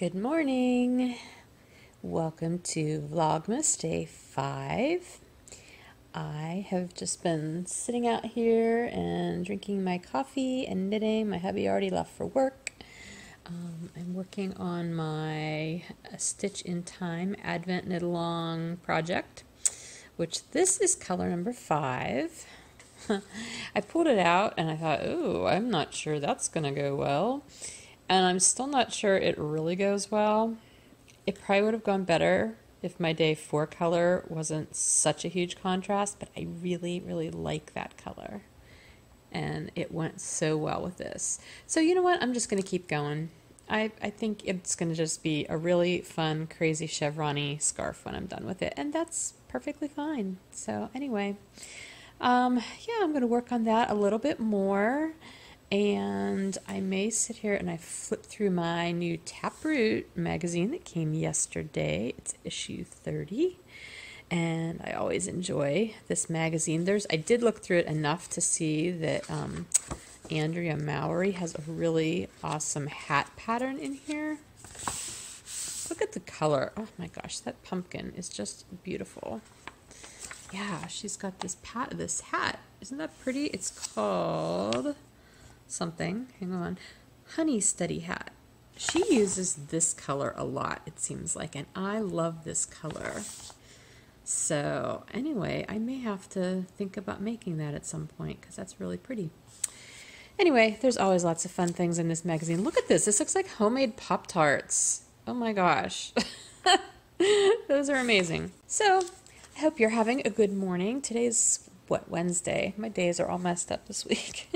Good morning. Welcome to Vlogmas Day 5. I have just been sitting out here and drinking my coffee and knitting. My hubby already left for work. I'm working on my Stitch in Time Advent Knit Along project, which this is color number 5. I pulled it out and I thought, oh, I'm not sure that's going to go well. And I'm still not sure it really goes well. It probably would have gone better if my day 4 color wasn't such a huge contrast, but I really, really like that color. And it went so well with this. So you know what? I'm just going to keep going. I think it's going to just be a really fun, crazy chevron-y scarf when I'm done with it. And that's perfectly fine. So anyway, yeah, I'm going to work on that a little bit more. And I may sit here and I flip through my new Taproot magazine that came yesterday. It's issue 30. And I always enjoy this magazine. I did look through it enough to see that Andrea Mallory has a really awesome hat pattern in here. Look at the color. Oh my gosh, that pumpkin is just beautiful. Yeah, she's got this hat. Isn't that pretty? It's called something, hang on, Honey Study Hat. She uses this color a lot, it seems like, and I love this color. So anyway, I may have to think about making that at some point because that's really pretty. Anyway, there's always lots of fun things in this magazine. Look at this. This looks like homemade Pop-Tarts. Oh my gosh. Those are amazing. So I hope you're having a good morning. Today's Wednesday. My days are all messed up this week.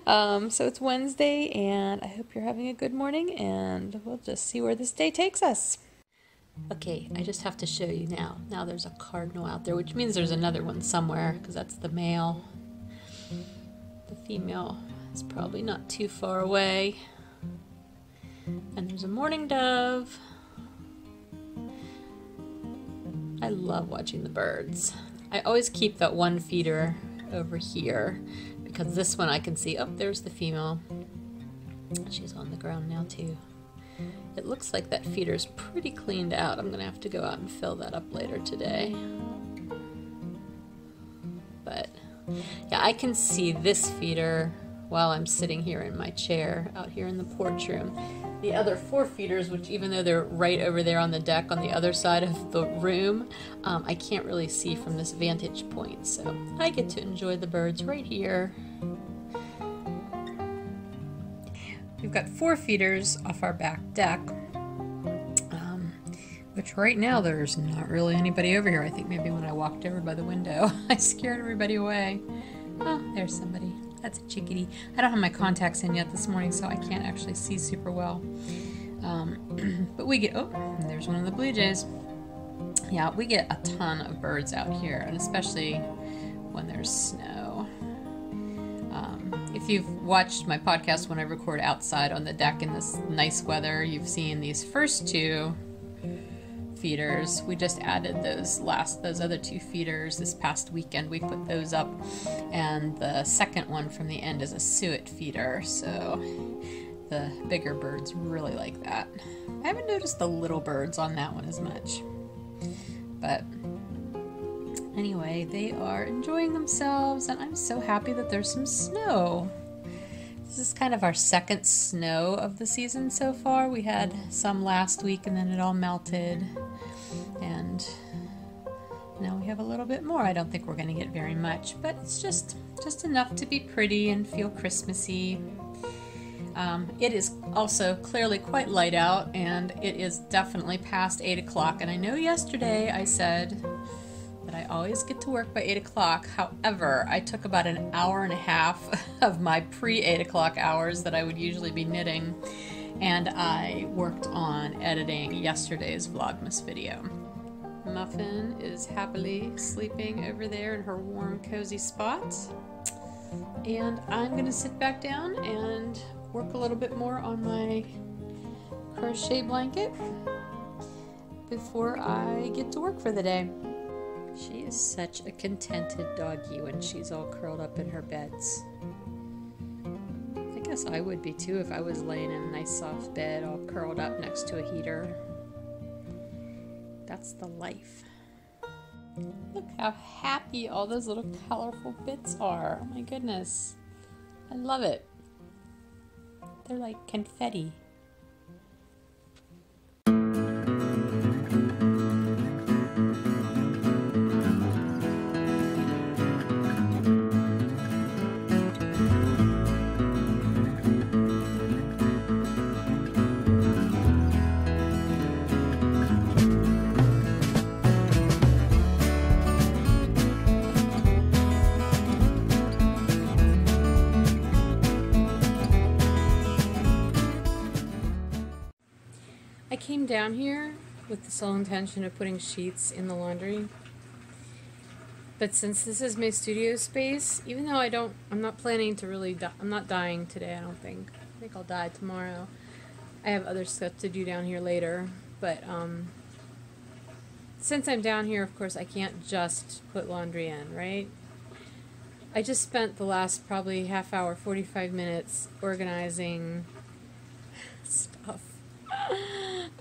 So it's Wednesday, and I hope you're having a good morning, and we'll just see where this day takes us. Okay, I just have to show you now. Now there's a cardinal out there, which means there's another one somewhere, because that's the male. The female is probably not too far away. And there's a mourning dove. I love watching the birds. I always keep that one feeder over here because this one I can see. Oh, there's the female. She's on the ground now too. It looks like that feeder's pretty cleaned out. I'm gonna have to go out and fill that up later today. But yeah, I can see this feeder while I'm sitting here in my chair out here in the porch room. The other 4 feeders, which even though they're right over there on the deck on the other side of the room, I can't really see from this vantage point. So I get to enjoy the birds right here. We've got 4 feeders off our back deck, which right now there's not really anybody over here. I think maybe when I walked over by the window, I scared everybody away. Oh, there's somebody. That's a chickadee. I don't have my contacts in yet this morning, so I can't actually see super well. But we get, oh, and there's one of the blue jays. Yeah, we get a ton of birds out here, and especially when there's snow. If you've watched my podcast when I record outside on the deck in this nice weather, you've seen these first 2 feeders. We just added those other 2 feeders this past weekend. We put those up, and the second one from the end is a suet feeder, so the bigger birds really like that. I haven't noticed the little birds on that one as much, but anyway, they are enjoying themselves, and I'm so happy that there's some snow. This is kind of our second snow of the season so far. We had some last week and then it all melted, and now we have a little bit more. I don't think we're going to get very much, but it's just enough to be pretty and feel Christmassy. It is also clearly quite light out, and it is definitely past 8 o'clock, and I know yesterday I said that I always get to work by 8 o'clock. However, I took about an hour and a half of my pre-8 o'clock hours that I would usually be knitting, and I worked on editing yesterday's Vlogmas video. Muffin is happily sleeping over there in her warm, cozy spot, and I'm going to sit back down and work a little bit more on my crochet blanket before I get to work for the day. She is such a contented doggy when she's all curled up in her beds. I guess I would be too if I was laying in a nice soft bed all curled up next to a heater. That's the life. Look how happy all those little colorful bits are. Oh my goodness. I love it. They're like confetti. I came down here with the sole intention of putting sheets in the laundry, but since this is my studio space, even though I'm not planning to really I'm not dying today, I don't think. I think I'll die tomorrow. I have other stuff to do down here later, but since I'm down here, of course, I can't just put laundry in, right? I just spent the last probably half hour, 45 minutes organizing stuff.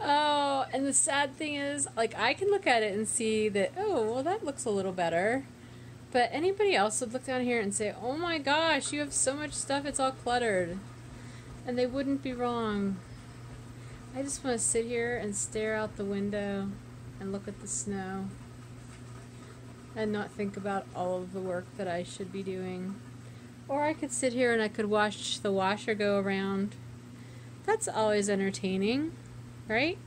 Oh, and the sad thing is, like, I can look at it and see that, oh, well, that looks a little better. But anybody else would look down here and say, oh my gosh, you have so much stuff, it's all cluttered. And they wouldn't be wrong. I just want to sit here and stare out the window and look at the snow and not think about all of the work that I should be doing. Or I could sit here and I could watch the washer go around. That's always entertaining, right?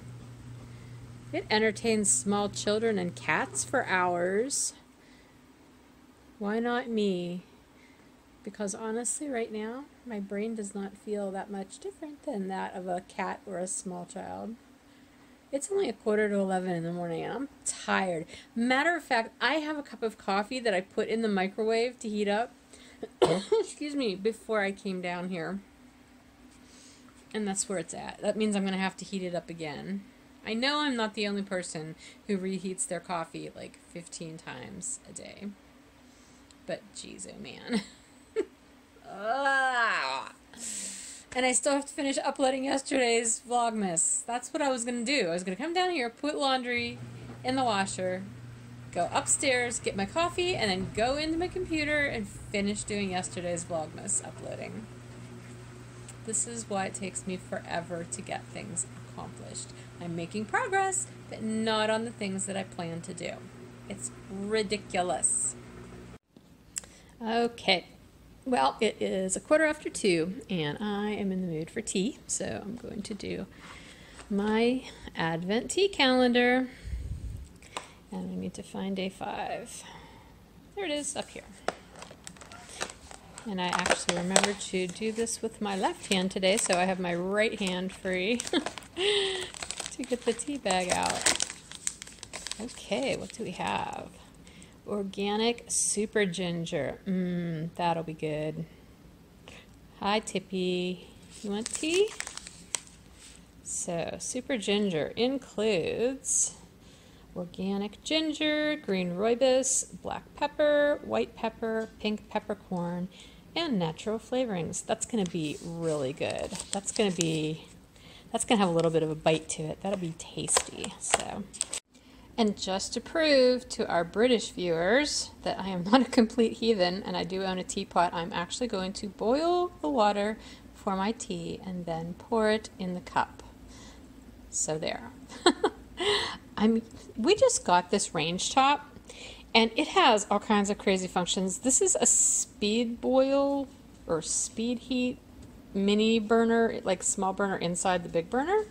It entertains small children and cats for hours. Why not me? Because honestly, right now, my brain does not feel that much different than that of a cat or a small child. It's only 11:15 in the morning and I'm tired. Matter of fact, I have a cup of coffee that I put in the microwave to heat up, excuse me, before I came down here. And that's where it's at. That means I'm going to have to heat it up again. I know I'm not the only person who reheats their coffee like 15 times a day. But geez, oh man. And I still have to finish uploading yesterday's Vlogmas. That's what I was going to do. I was going to come down here, put laundry in the washer, go upstairs, get my coffee, and then go into my computer and finish doing yesterday's Vlogmas uploading. This is why it takes me forever to get things accomplished. I'm making progress, but not on the things that I plan to do. It's ridiculous. Okay, well, it is 2:15, and I am in the mood for tea, so I'm going to do my Advent tea calendar. And I need to find day 5. There it is, up here. And I actually remembered to do this with my left hand today, so I have my right hand free to get the tea bag out. Okay, what do we have? Organic super ginger. That'll be good. Hi, Tippy. You want tea? So, super ginger includes organic ginger, green rooibos, black pepper, white pepper, pink peppercorn, and natural flavorings. That's going to be really good. That's going to have a little bit of a bite to it. That'll be tasty. So, and just to prove to our British viewers that I am not a complete heathen and I do own a teapot, I'm actually going to boil the water for my tea and then pour it in the cup. So there. We just got this range top, and it has all kinds of crazy functions. This is a speed boil or speed heat mini burner, like small burner inside the big burner.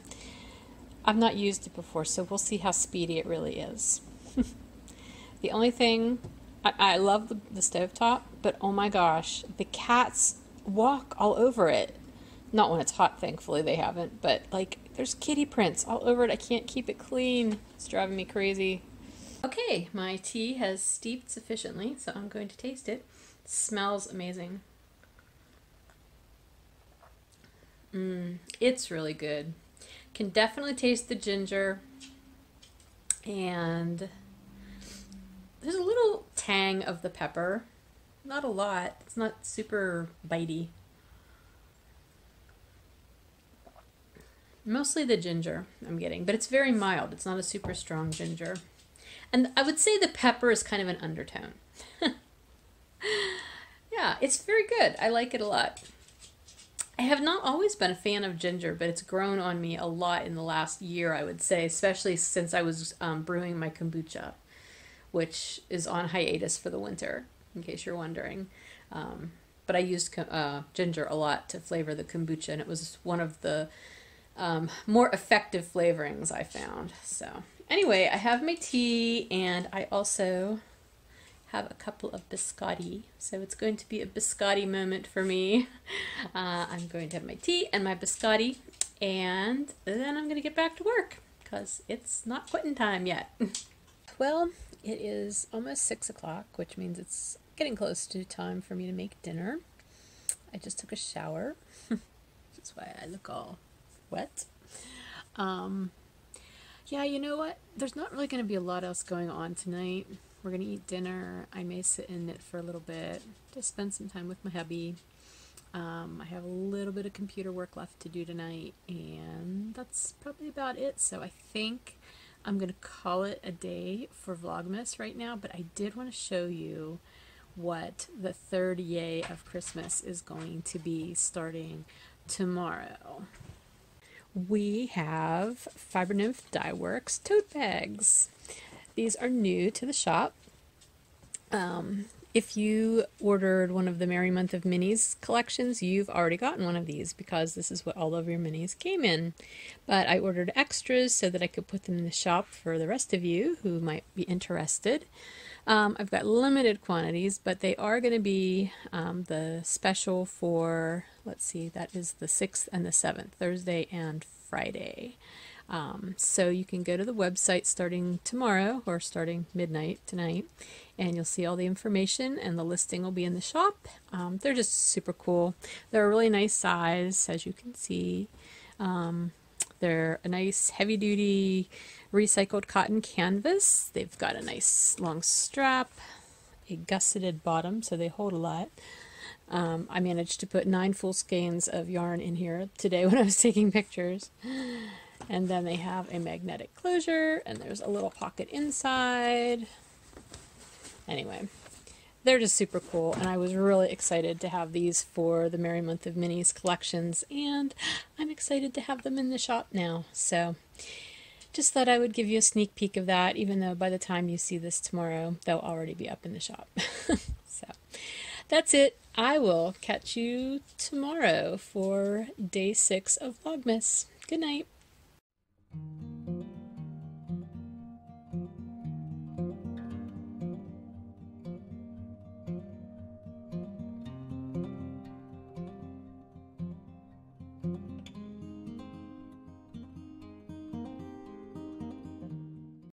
I've not used it before, so we'll see how speedy it really is. The only thing, I love the stovetop, but oh my gosh, the cats walk all over it. Not when it's hot, thankfully they haven't, but like there's kitty prints all over it. I can't keep it clean. It's driving me crazy. Okay, my tea has steeped sufficiently, so I'm going to taste it. It smells amazing. It's really good. Can definitely taste the ginger, and there's a little tang of the pepper. Not a lot. It's not super bitey. Mostly the ginger I'm getting, but it's very mild. It's not a super strong ginger. And I would say the pepper is kind of an undertone. Yeah, it's very good. I like it a lot. I have not always been a fan of ginger, but it's grown on me a lot in the last year, I would say, especially since I was brewing my kombucha, which is on hiatus for the winter, in case you're wondering. But I used ginger a lot to flavor the kombucha, and it was one of the more effective flavorings I found. So anyway, I have my tea, and I also have a couple of biscotti. So it's going to be a biscotti moment for me. I'm going to have my tea and my biscotti, and then I'm going to get back to work because it's not quitting time yet. Well, it is almost 6 o'clock, which means it's getting close to time for me to make dinner. I just took a shower, which is why I look all wet. Yeah, you know what? There's not really going to be a lot else going on tonight. We're going to eat dinner. I may sit and knit for a little bit, just spend some time with my hubby. I have a little bit of computer work left to do tonight, and that's probably about it. So I think I'm going to call it a day for Vlogmas right now, but I did want to show you what the third yay of Christmas is going to be starting tomorrow. We have fibernymphdyeworks tote bags. These are new to the shop. If you ordered one of the Merry Month of Minis collections, you've already gotten one of these because this is what all of your minis came in. But I ordered extras so that I could put them in the shop for the rest of you who might be interested. I've got limited quantities, but they are going to be the special for, let's see, that is the 6th and the 7th, Thursday and Friday. So you can go to the website starting tomorrow or starting midnight tonight, and you'll see all the information, and the listing will be in the shop. They're just super cool. They're a really nice size, as you can see. They're a nice heavy-duty recycled cotton canvas. They've got a nice long strap, a gusseted bottom, so they hold a lot. I managed to put 9 full skeins of yarn in here today when I was taking pictures. And then they have a magnetic closure, and there's a little pocket inside. Anyway, they're just super cool, and I was really excited to have these for the Merry Month of Minis collections, and I'm excited to have them in the shop now. So just thought I would give you a sneak peek of that, even though by the time you see this tomorrow, they'll already be up in the shop. So that's it. I will catch you tomorrow for day 6 of Vlogmas. Good night.